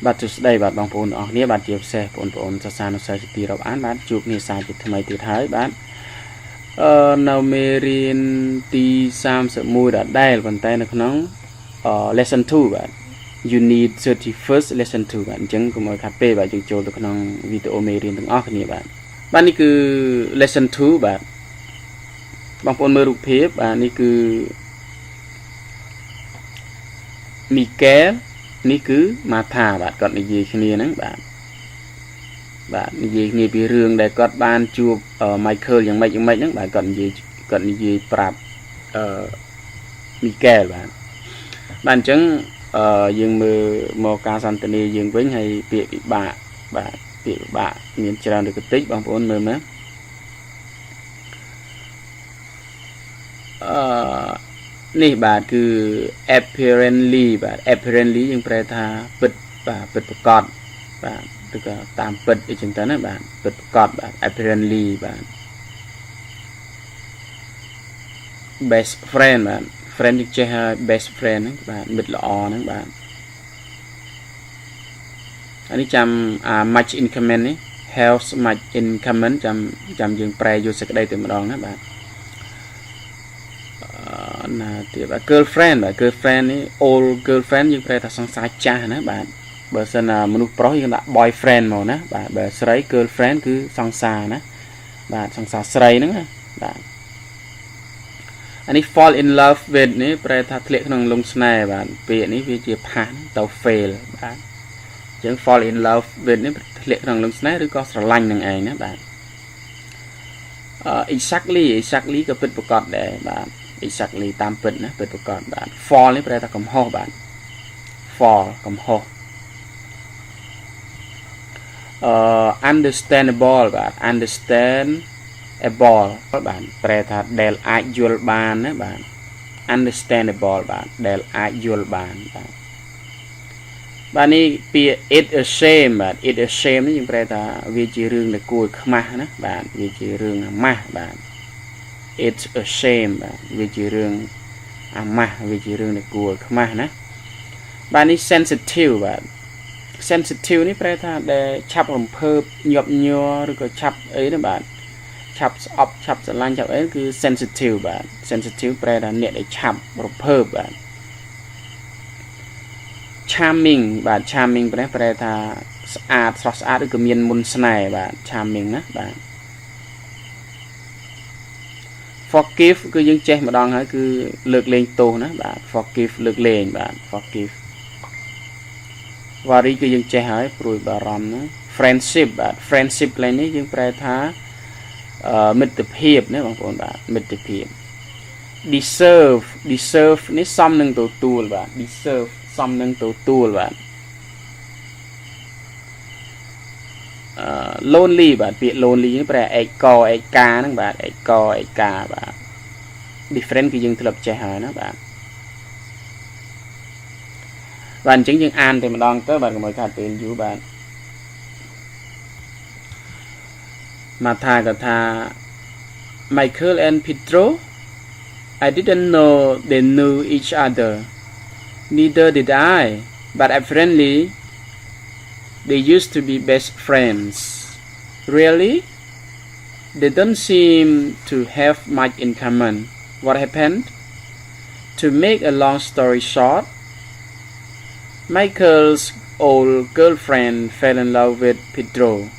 បាទទស្សដីបាទបងប្អូនអរគ្នាបាទជាពិសេសបងប្អូនសិស្សានុសិស្សទីរាប់អានបាទជួបគ្នាសារជាថ្មីទៀតហើយបាទនៅមេរៀនទី31ដដែលប៉ុន្តែនៅក្នុងlesson 2បាទ unit 31st lesson 2បាទអញ្ចឹងកុំឲ្យខាត់ពេកបាទយើងចូលទៅក្នុងវីដេអូមេរៀនទាំងអស់គ្នាបាទបាទនេះគឺ lesson 2បាទបងប្អូនមើលរូបភាពបាទនេះគឺ Miguel នេះគឺ Martha បាទគាត់និយាយគ្នាហ្នឹងបាទនិយាយគ្នាពីរឿងដែលគាត់បានជួប Michael យ៉ាងម៉េចហ្នឹងបាទគាត់និយាយប្រាប់Miguel បាទអញ្ចឹងយើងមើលមកការសន្ទនាយើងវិញហើយពាក្យពិបាកបាទពាក្យពិបាកមានច្រើនឬក៏តិចបងប្អូនមើលមើលនេះបាទគឺ apparently បាទ apparently យើងប្រែថាពិតបាទពិតប្រកបបាទឬក៏តាមពិតអីចឹងទៅណាបាទពិតប្រកបបាទ apparently បាទ best friend បាទ friend យើងចេះហើយ best friend ហ្នឹងបាទមិត្តល្អហ្នឹងបាទអានេះចាំmuch in common នេះ helps much in common ចាំយើងប្រែយកសេចក្តីទៅម្ដងណាបាទណាទៀតបាទ girlfriend បាទ girlfriend នេះ old girlfriend យើងប្រែថាសង្សារចាស់ណាបាទបើសិនមនុស្សប្រុសយើងដាក់ boyfriend មកណាបាទបើស្រី girlfriend គឺសង្សារណាបាទសង្សារស្រីហ្នឹងណាបាទអានេះ fall in love with នេះប្រែថាធ្លាក់ក្នុងលំស្នេហ៍បាទពាក្យនេះវាជាផាសទៅ fail បាទអញ្ចឹង fall in love with នេះធ្លាក់ក្នុងលំស្នេហ៍ឬក៏ស្រឡាញ់នឹងឯងណាបាទexactly ក៏ពិតប្រកបដែរបាទ exactly តាមពិតណាពិតប្រកបបាទ fall នេះប្រែថាកំហុសបាទ fall កំហុសunderstandable បាទ understandable បាទប្រែថាដែលអាចយល់បានណាបាទ understandable បាទដែលអាចយល់បានបាទនេះពាក្យ it a shame បាទ it a shame នេះយើងប្រែថាវាជារឿងដែលគួរឲ្យខ្មាស់ណាបាទវាជារឿងអាម៉ាស់បាទ it's a shame បាទវាជារឿងអាម៉ាស់វាជារឿងដែលគួរឲ្យខ្មាស់ណាបាទនេះ sensitive បាទ sensitive នេះប្រែថាដែលឆាប់រំភើបញាប់ញ័រឬក៏ឆាប់អីណាបាទឆាប់ស្អប់ឆាប់ស្រឡាញ់ឆាប់អីគឺ sensitive បាទ sensitive ប្រែថាអ្នកដែលឆាប់រំភើបបាទ charming បាទ charming ប្រែថាស្អាតស្រស់ស្អាតឬក៏មានមុនស្នេហ៍បាទ charming ណាបាទ forgive គឺយើងចេះម្ដងហើយគឺលើកលែងទោសណាបាទ forgive លើកលែងបាទ forgive worry គឺយើងចេះហើយព្រួយបារម្ភណា friendship បាទ friendship កន្លែងនេះយើងប្រែថាមិត្តភាពណាបងប្អូនបាទមិត្តភាព deserve នេះសមនឹងទទួលបាទ deserve សមនឹងទទួលបាទ lonely បាទពាក្យ lonely នេះប្រែឯកកាហ្នឹងបាទឯកកាបាទ different គឺយើងធ្លាប់ចេះហើយណាបាទបាទអញ្ចឹងយើងអានតែម្ដងទៅបាទកុំឲ្យខាតពេលយូរបាទមកថាក៏ថា Michael and Pedro I didn't know they knew each other neither did I but apparently they used to be best friends really they don't seem to have much in common what happened to make a long story short Michael's old girlfriend fell in love with Pedro.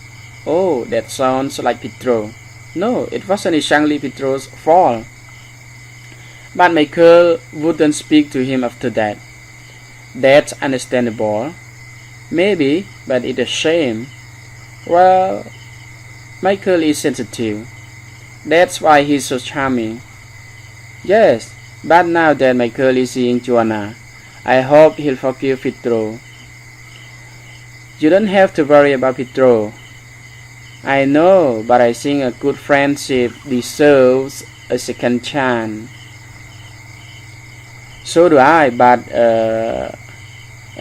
Oh, that sounds like Pedro. No, it wasn't exactly Pedro's fault. But Michael wouldn't speak to him after that. That's understandable. Maybe, but it's a shame. Well, Michael is sensitive. That's why he's so charming. Yes, but now that Michael is seeing Joanna,I hope he'll forgive Pedro. You don't have to worry about Pedro. I know, but I think a good friendship deserves a second chance. So do I, but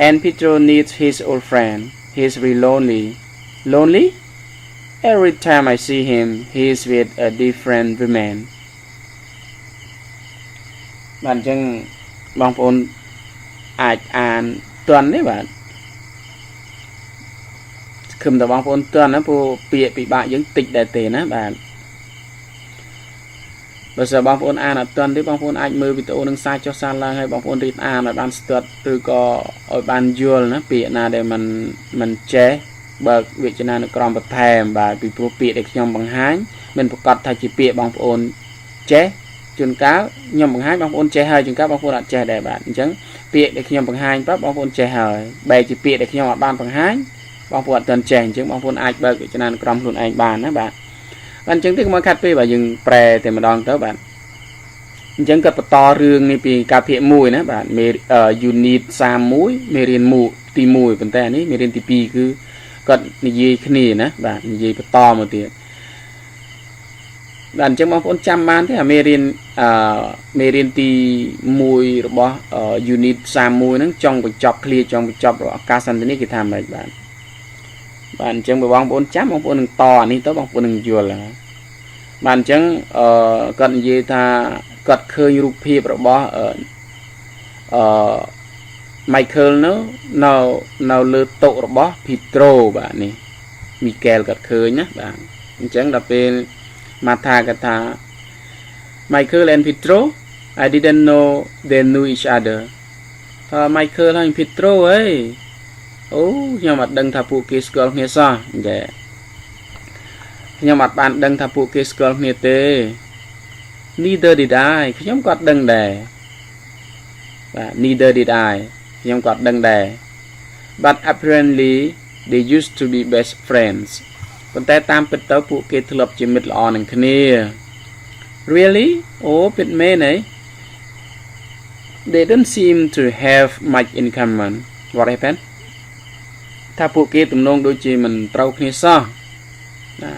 and Pedro needs his old friend. He's really lonely. Lonely? Every time I see him, he's with a different woman. បាទអញ្ចឹងបងប្អូនអាចអានទាន់ទេបាទ ខឹមតបងប្អូនតើណាពូពាក្យពិបាកយើងតិចដែរទេណាបាទបើសិនបងប្អូនអានអត់ទាន់ទេបងប្អូនអាចមើលវីដេអូនឹងសារចុះសារឡើងហើយបងប្អូនរៀនអានឲ្យបានស្ទាត់ឬក៏ឲ្យបានយល់ណាពាក្យណាដែលมันចេះបើកវិជ្ជានុក្រមបន្ថែមបាទពីព្រោះពាក្យដែលខ្ញុំបង្ហាញមិនប្រកាសថាជាពាក្យបងប្អូនចេះជួនកាលខ្ញុំបង្ហាញបងប្អូនចេះហើយជួនកាលបងប្អូនអត់ចេះដែរបាទអញ្ចឹងពាក្យដែលខ្ញុំបង្ហាញប្រាប់បងប្អូនចេះហើយបែរជាពាក្យដែលខ្ញុំអត់បានបង្ហាញបងប្អូនអត់ទាន់ចេះអញ្ចឹងបងប្អូនអាចបើកវិជ្ជានុក្រមខ្លួនឯងបានណាបាទអញ្ចឹងទេកុំខាត់ពេកបាទយើងប្រែតែម្ដងទៅបាទអញ្ចឹងគាត់បន្តរឿងនេះពីការភាគ1ណាបាទunit 31មេរៀនទី1ប៉ុន្តែនេះមេរៀនទី2គឺគាត់និយាយគ្នាណាបាទនិយាយបន្តមកទៀតបាទអញ្ចឹងបងប្អូនចាំបានទេអាមេរៀនទី1របស់ unit 31ហ្នឹងចង់បញ្ចប់ clear ចង់បញ្ចប់របស់ការសន្ទនាគេថាម៉េចបាទបាទអញ្ចឹងបងប្អូនចាំបងប្អូននឹងតអានេះទៅបងប្អូននឹងយល់បាទអញ្ចឹងគាត់និយាយថាគាត់ឃើញរូបភាពរបស់Michael នៅលើតុរបស់ Pedro បាទនេះ Michael គាត់ឃើញណាបាទអញ្ចឹងដល់ពេលមកថាគាត់ថា Michael and Pedro I didn't know they knew each other ថា Michael ហើយ Pedro អីអូខ្ញុំអត់ដឹងថាពួកគេស្គាល់គ្នាសោះចាខ្ញុំអត់បានដឹងថាពួកគេស្គាល់គ្នាទេ Neither did I ខ្ញុំក៏ដឹងដែរបាទ Neither did I ខ្ញុំក៏ដឹងដែរ But apparently they used to be best friends ប៉ុន្តែតាមពិតទៅពួកគេធ្លាប់ជាមិត្តល្អនឹងគ្នា Really អូពិតមែនហ៎ They don't seem to have much in common What happened ថាពួកគេទំនងដូចជាមិនត្រូវគ្នាសោះណា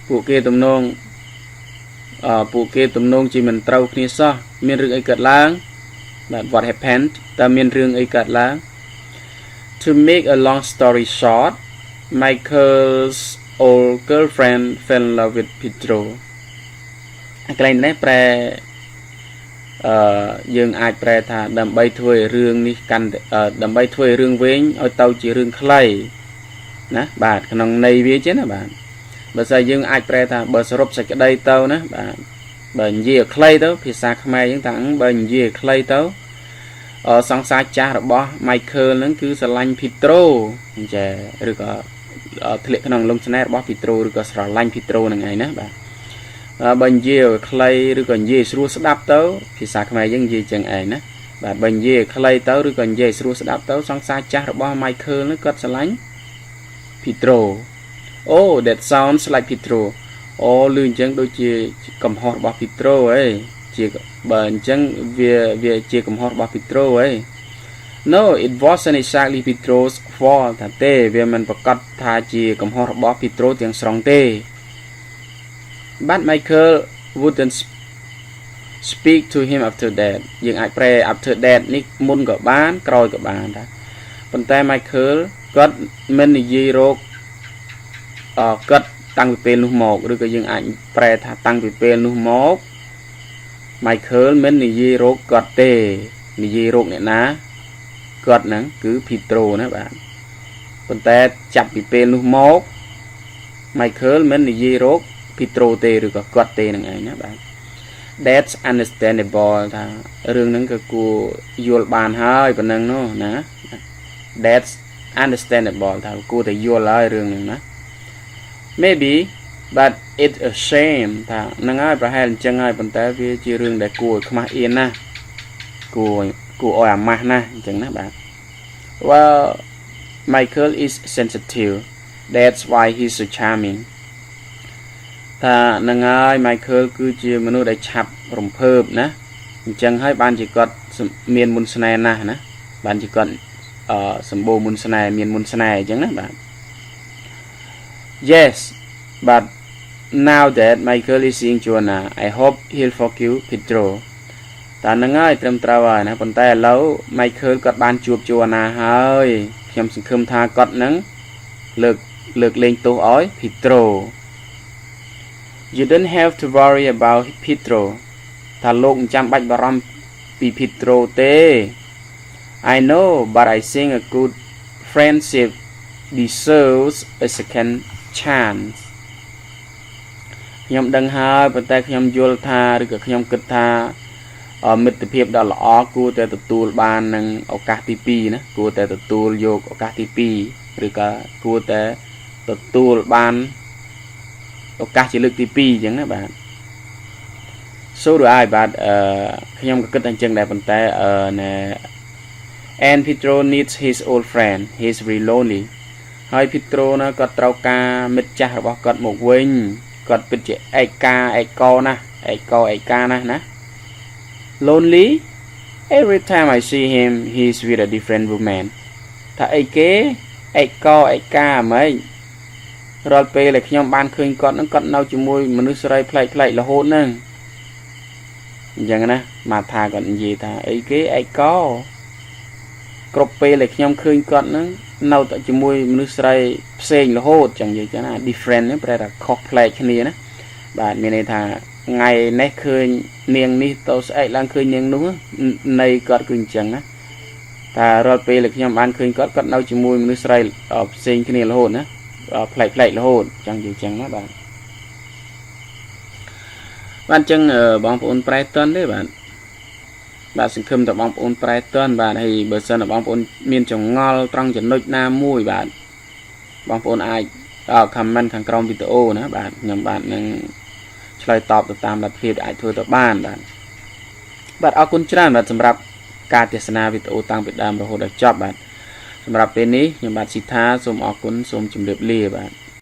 ពួកគេទំនងជាមិនត្រូវគ្នាសោះមានរឿងអីកើតឡើងបាទ What happened តើមានរឿងអីកើតឡើង To make a long story short Michael's old girlfriend fell in love with Pedro កន្លែងនេះប្រែយើងអាចប្រែថាដើម្បីធ្វើឲ្យរឿងនេះកាន់ដើម្បីធ្វើឲ្យរឿងវែងឲ្យទៅជារឿងខ្លីណាបាទក្នុងន័យវាចឹងណាបាទបើស្អីយើងអាចប្រែថាបើសរុបសេចក្តីទៅណាបាទបើនិយាយឲ្យខ្លីទៅភាសាខ្មែរយើងថាបើនិយាយឲ្យខ្លីទៅសង្សារចាស់របស់ Michael ហ្នឹងគឺស្រឡាញ់ Pedro អញ្ចឹងឬក៏ធ្លាក់ក្នុងលំស្នេហ៍របស់ Pedro ឬក៏ស្រឡាញ់ Pedro ហ្នឹងឯងណាបាទបើនិយាយឲ្យខ្លីឬក៏និយាយស្រួលស្ដាប់ទៅភាសាខ្មែរយើងនិយាយចឹងឯងណាបាទបើនិយាយឲ្យខ្លីទៅឬក៏និយាយស្រួលស្ដាប់ទៅសង្សារចាស់របស់ Michael ហ្នឹងគាត់ស្រឡាញ់ Pedro Oh that sounds like Pedro អូឮអញ្ចឹងដូចជាកំហុសរបស់ Pedro អីជាបើអញ្ចឹងវាជាកំហុសរបស់ Pedro អី No it wasn't exactly Pedro's fault ថាទេវាមិនប្រកាសថាជាកំហុសរបស់ Pedro ទាំងស្រុងទេ But Michael wouldn't speak to him after that យើងអាចប្រែ after that នេះមុនក៏បានក្រោយក៏បានដែរប៉ុន្តែ Michael គាត់មិននិយាយរកគាត់តាំងពីពេលនោះមកឬក៏យើងអាចប្រែថាតាំងពីពេលនោះមក Michael មិននិយាយរកគាត់ទេនិយាយរកអ្នកណាគាត់ហ្នឹងគឺ Pedro ណាបាទប៉ុន្តែចាប់ពីពេលនោះមក Michael មិននិយាយរក Pedro ទេឬក៏គាត់ទេហ្នឹងឯងណាបាទ That's understandable ថារឿងហ្នឹងក៏គួរយល់បានហើយប៉ុណ្ណឹងនោះណា That's understandable ថាគួរតែយល់ហើយរឿងហ្នឹងណា Maybe but it's a shame ថាហ្នឹងហើយប្រហែលអញ្ចឹងហើយប៉ុន្តែវាជារឿងដែលគួរឲ្យខ្មាស់អៀនណាគួរឲ្យអាម៉ាស់ណាអញ្ចឹងណាបាទ Well Michael is sensitive that's why he's so charming ថាហ្នឹងហើយ Michael គឺជាមនុស្សដែលឆាប់រំភើបណាអញ្ចឹងហើយបានជាគាត់មានមុនស្នេហ៍ណាស់ណាបានជាគាត់សម្បូរមុនស្នេហ៍មានមុនស្នេហ៍អញ្ចឹងណាបាទ Yes but now that Michael is seeing Joanna I hope he'll forgive Pedro តែហ្នឹងហើយត្រឹមត្រូវហើយណាប៉ុន្តែឥឡូវ Michael គាត់បានជួប Joanna ហើយខ្ញុំសង្ឃឹមថាគាត់នឹងលើកលែងទោសឲ្យ Pedro You don't have to worry about Pedro ថាលោកមិនចាំបាច់បារម្ភពី Pedro ទេ I know but I think a good friendship deserves a second chance ខ្ញុំដឹងហើយប៉ុន្តែខ្ញុំយល់ថាឬក៏ខ្ញុំគិតថាមិត្តភាពដ៏ល្អគួរតែទទួលបាននឹងឱកាសទី2ណាគួរតែទទួលយកឱកាសទី2ឬក៏គួរតែទទួលបានឱកាសជាលើកទី2អញ្ចឹងណាបាទ so do I បាទខ្ញុំក៏គិតអញ្ចឹងដែរប៉ុន្តែand Pedro needs his old friend he's very lonely ហើយ Pedro ណាគាត់ត្រូវការមិត្តចាស់របស់គាត់មកវិញគាត់ពិតជាឯកោណាស់ណា lonely every time I see him he's with a different woman ថាអីគេឯកាហ្មងរាល់ពេលដែលខ្ញុំបានឃើញគាត់នឹងគាត់នៅជាមួយមនុស្សស្រីប្លែករហូតហ្នឹងអញ្ចឹងណាមកថាគាត់និយាយថាអីគេឯកោគ្រប់ពេលដែលខ្ញុំឃើញគាត់នឹងនៅតែជាមួយមនុស្សស្រីផ្សេងរហូតចឹងនិយាយចឹងណា different ហ្នឹងប្រែថាខុសប្លែកគ្នាណាបាទមានន័យថាថ្ងៃនេះឃើញនាងនេះទៅស្អែកឡើងឃើញនាងនោះនៃគាត់គឺអញ្ចឹងណាថារាល់ពេលដែលខ្ញុំបានឃើញគាត់នៅជាមួយមនុស្សស្រីផ្សេងគ្នារហូតណាប្លែករហូតចឹងនិយាយចឹងណាបាទអញ្ចឹងបងប្អូនប្រែតន់ទេបាទសង្ឃឹមតែបងប្អូនប្រែតន់បាទហើយបើសិនតែបងប្អូនមានចងល់ត្រង់ចំណុចណាមួយបាទបងប្អូនអាចcomment ខាងក្រោមវីដេអូណាបាទខ្ញុំបាទនឹងឆ្លើយតបទៅតាមលទ្ធភាពអាចធ្វើទៅបានបាទអរគុណច្រើនបាទសម្រាប់ការទស្សនាវីដេអូតាំងពីដើមរហូតដល់ចប់បាទសម្រាប់ពេលនេះខ្ញុំបាទ Sitha សូមអរគុណសូមជម្រាបលាបាទ